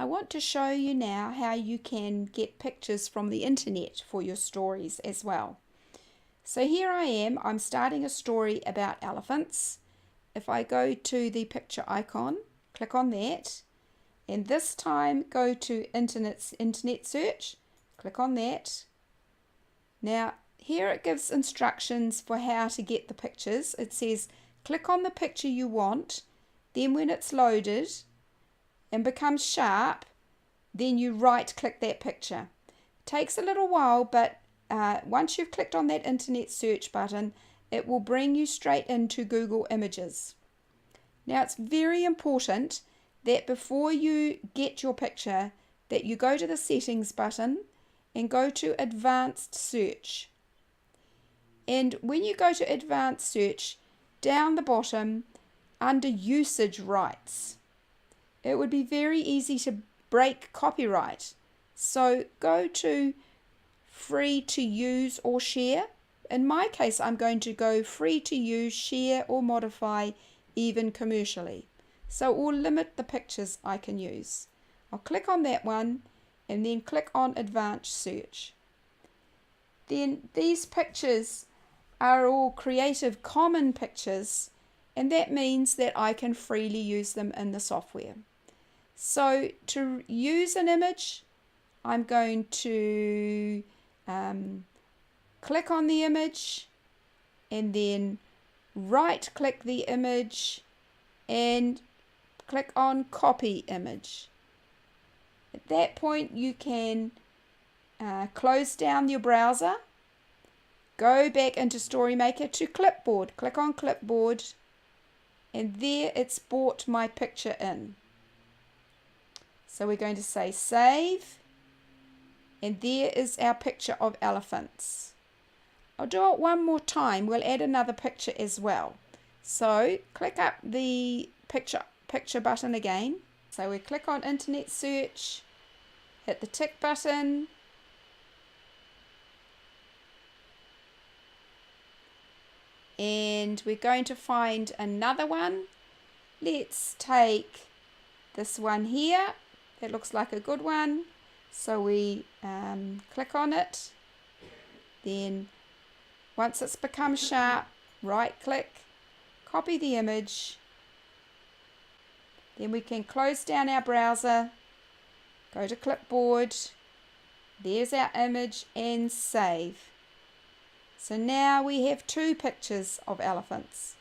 I want to show you now how you can get pictures from the internet for your stories as well. So here I am, I'm starting a story about elephants. If I go to the picture icon, click on that, and this time go to internet search, click on that. Now here it gives instructions for how to get the pictures. It says click on the picture you want, then when it's loaded and becomes sharp, then you right click that picture. It takes a little while, but once you've clicked on that internet search button, it will bring you straight into Google Images. Now it's very important that before you get your picture that you go to the settings button and go to advanced search. And when you go to advanced search, down the bottom under usage rights, it would be very easy to break copyright. So go to free to use or share. In my case, I'm going to go free to use, share or modify, even commercially. So it will limit the pictures I can use. I'll click on that one and then click on advanced search. Then these pictures are all Creative Commons pictures, and that means that I can freely use them in the software. So to use an image, I'm going to click on the image and then right click the image and click on copy image. At that point you can close down your browser, go back into StoryMaker to clipboard, click on clipboard, and there it's brought my picture in. So we're going to say save, and there is our picture of elephants. I'll do it one more time. We'll add another picture as well. So click up the picture button again. So we click on internet search, hit the tick button, and we're going to find another one. Let's take this one here. That looks like a good one. So we click on it. Then once it's become sharp, right click, copy the image. Then we can close down our browser, go to clipboard, there's our image, and save. So now we have two pictures of elephants.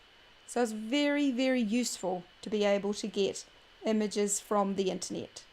So it's very, very useful to be able to get images from the internet.